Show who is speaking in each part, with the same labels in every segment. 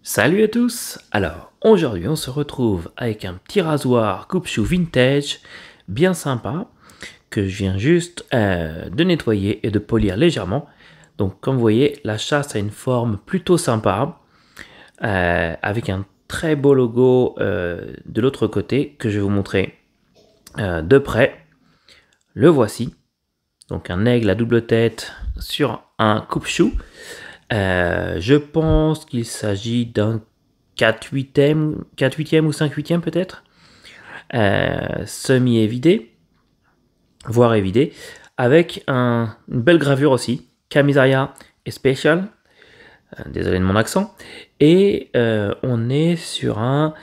Speaker 1: Salut à tous. Alors aujourd'hui on se retrouve avec un petit rasoir coupe-chou vintage bien sympa que je viens juste de nettoyer et de polir légèrement. Donc comme vous voyez, la chasse a une forme plutôt sympa avec un très beau logo de l'autre côté que je vais vous montrer de près. Le voici, donc un aigle à double tête sur un coupe-chou. Je pense qu'il s'agit d'un 4/8e ou 5/8e peut-être, semi-évidé, voire évidé, avec une belle gravure aussi, Camisaria Special, désolé de mon accent, et on est sur un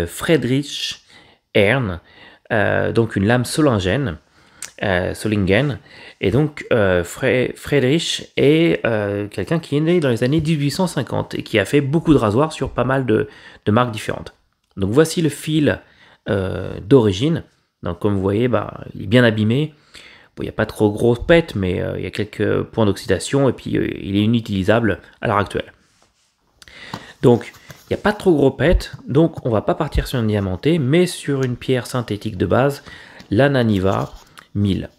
Speaker 1: Friedrich Ern, donc une lame Solingen, et donc Friedrich est quelqu'un qui est né dans les années 1850 et qui a fait beaucoup de rasoirs sur pas mal de marques différentes. Donc voici le fil d'origine. Donc comme vous voyez, il est bien abîmé. Bon, il n'y a pas trop gros pète, mais il y a quelques points d'oxydation et puis il est inutilisable à l'heure actuelle. Donc il n'y a pas trop gros pète, donc on va pas partir sur une diamantée, mais sur une pierre synthétique de base, la Naniva 1000,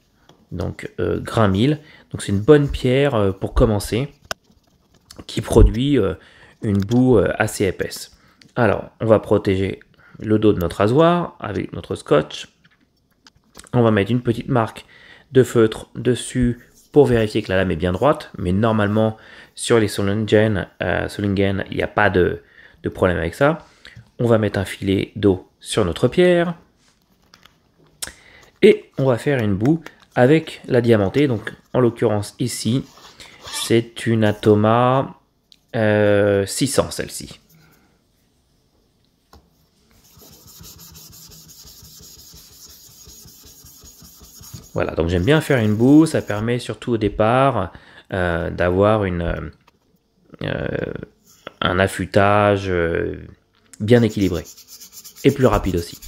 Speaker 1: donc grain 1000. Donc c'est une bonne pierre pour commencer, qui produit une boue assez épaisse. Alors on va protéger le dos de notre rasoir avec notre scotch. On va mettre une petite marque de feutre dessus pour vérifier que la lame est bien droite, mais normalement sur les Solingen, il n'y a pas de problème avec ça. On va mettre un filet d'eau sur notre pierre et on va faire une boue avec la diamantée. Donc en l'occurrence ici, c'est une Atoma 600 celle-ci. Voilà, donc j'aime bien faire une boue, ça permet surtout au départ d'avoir un affûtage bien équilibré et plus rapide aussi.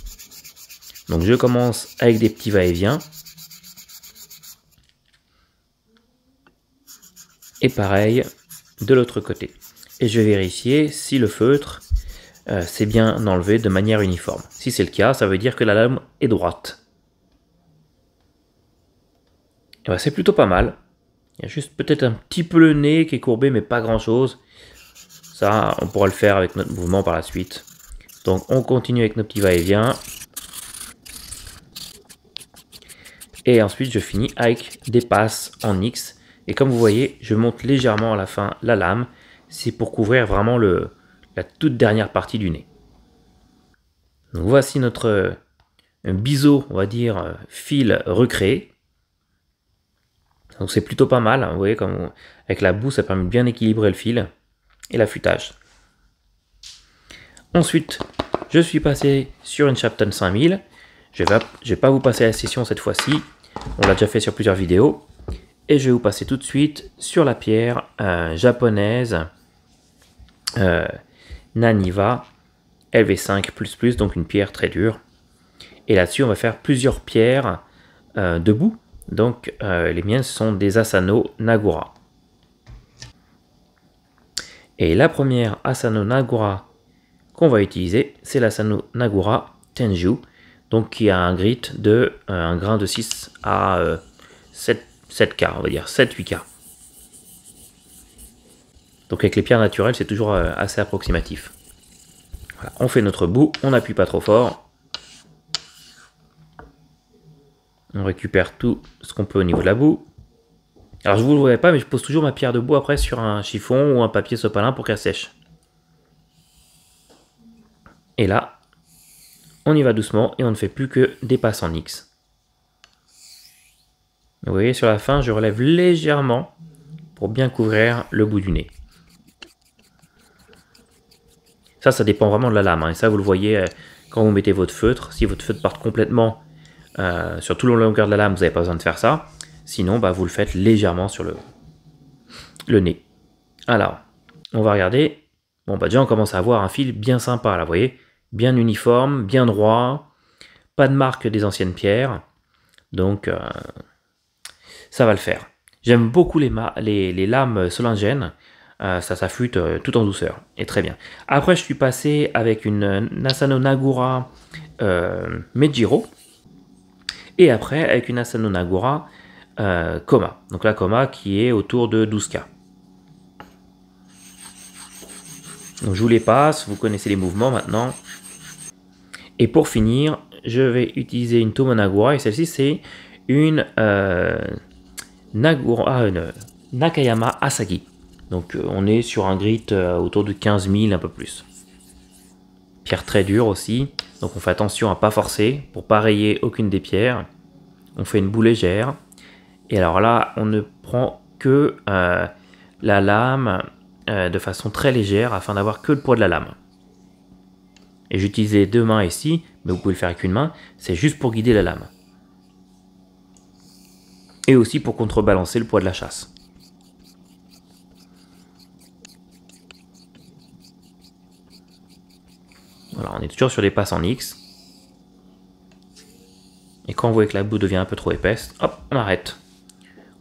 Speaker 1: Donc je commence avec des petits va-et-vient. Et pareil de l'autre côté. Et je vais vérifier si le feutre s'est bien enlevé de manière uniforme. Si c'est le cas, ça veut dire que la lame est droite. C'est plutôt pas mal. Il y a juste peut-être un petit peu le nez qui est courbé, mais pas grand-chose. Ça, on pourra le faire avec notre mouvement par la suite. Donc on continue avec nos petits va-et-vient. Et ensuite, je finis avec des passes en X. Et comme vous voyez, je monte légèrement à la fin la lame. C'est pour couvrir vraiment la toute dernière partie du nez. Donc voici notre biseau, on va dire, fil recréé. Donc c'est plutôt pas mal. Vous voyez, comme avec la boue, ça permet de bien équilibrer le fil et l'affûtage. Ensuite, je suis passé sur une Shapton 5000. Je vais pas vous passer la session cette fois-ci. On l'a déjà fait sur plusieurs vidéos. Et je vais vous passer tout de suite sur la pierre japonaise Naniva LV5++, donc une pierre très dure. Et là-dessus, on va faire plusieurs pierres debout. Donc les miennes sont des Asano Nagura. Et la première Asano Nagura qu'on va utiliser, c'est l'Asano Nagura Tenju, donc qui a un grit de un grain de 6 à 7K, on va dire 7-8K. Donc avec les pierres naturelles, c'est toujours assez approximatif. Voilà, on fait notre boue, on n'appuie pas trop fort. On récupère tout ce qu'on peut au niveau de la boue. Alors je ne vous le verrai pas, mais je pose toujours ma pierre de boue après sur un chiffon ou un papier sopalin pour qu'elle sèche. Et là, on y va doucement et on ne fait plus que des passes en X. Vous voyez, sur la fin, je relève légèrement pour bien couvrir le bout du nez. Ça dépend vraiment de la lame. Et ça, vous le voyez quand vous mettez votre feutre. Si votre feutre part complètement sur tout le longueur de la lame, vous n'avez pas besoin de faire ça. Sinon, vous le faites légèrement sur le nez. Alors, on va regarder. Bon, déjà, on commence à avoir un fil bien sympa, là, vous voyez. Bien uniforme, bien droit. Pas de marque des anciennes pierres. Donc, ça va le faire. J'aime beaucoup les lames Solingen. ça s'affûte tout en douceur, et très bien. Après, je suis passé avec une Asano Nagura Mejiro, et après avec une Asano Nagura Koma. Donc la Koma qui est autour de 12K. Donc je vous les passe, vous connaissez les mouvements maintenant. Et pour finir, je vais utiliser une Tomo Nagura, et celle-ci c'est une Nakayama Asagi. Donc on est sur un grit autour de 15 000, un peu plus. Pierre très dure aussi, donc on fait attention à ne pas forcer pour pas rayer aucune des pierres. On fait une boue légère, et alors là on ne prend que la lame de façon très légère afin d'avoir que le poids de la lame. Et j'utilise les deux mains ici, mais vous pouvez le faire avec une main, c'est juste pour guider la lame. Et aussi pour contrebalancer le poids de la chasse. Voilà, on est toujours sur des passes en X. Et quand vous voyez que la boue devient un peu trop épaisse, hop, on arrête.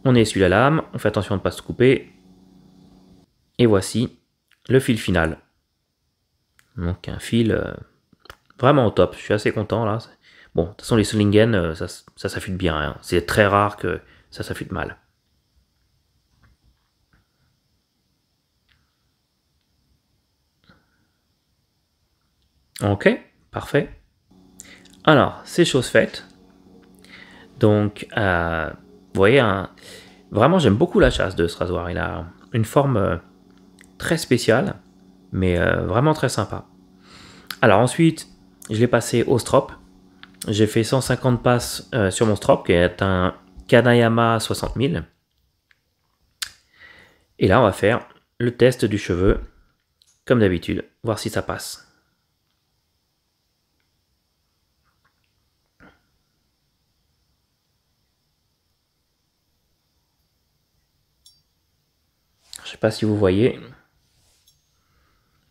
Speaker 1: On essuie la lame, on fait attention de ne pas se couper. Et voici le fil final. Donc un fil vraiment au top, je suis assez content là. Bon, de toute façon les Solingen, ça s'affûte bien, hein. C'est très rare que ça s'affûte mal. Ok, parfait. Alors, c'est chose faite. Donc, vous voyez, vraiment j'aime beaucoup la chasse de ce rasoir. Il a une forme très spéciale, mais vraiment très sympa. Alors ensuite, je l'ai passé au strop. J'ai fait 150 passes sur mon strop, qui est un Kanayama 60 000. Et là, on va faire le test du cheveu, comme d'habitude, voir si ça passe. Je ne sais pas si vous voyez,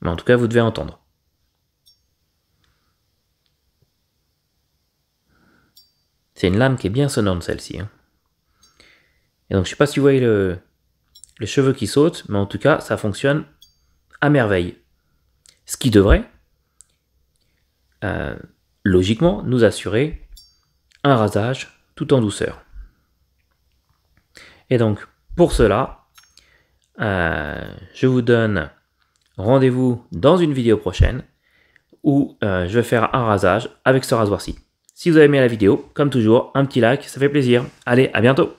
Speaker 1: mais en tout cas, vous devez entendre. C'est une lame qui est bien sonore, celle-ci. Hein. Et donc, je ne sais pas si vous voyez le cheveu qui saute, mais en tout cas, ça fonctionne à merveille. Ce qui devrait, logiquement, nous assurer un rasage tout en douceur. Et donc, pour cela, je vous donne rendez-vous dans une vidéo prochaine où je vais faire un rasage avec ce rasoir-ci. Si vous avez aimé la vidéo, comme toujours, un petit like, ça fait plaisir. Allez, à bientôt!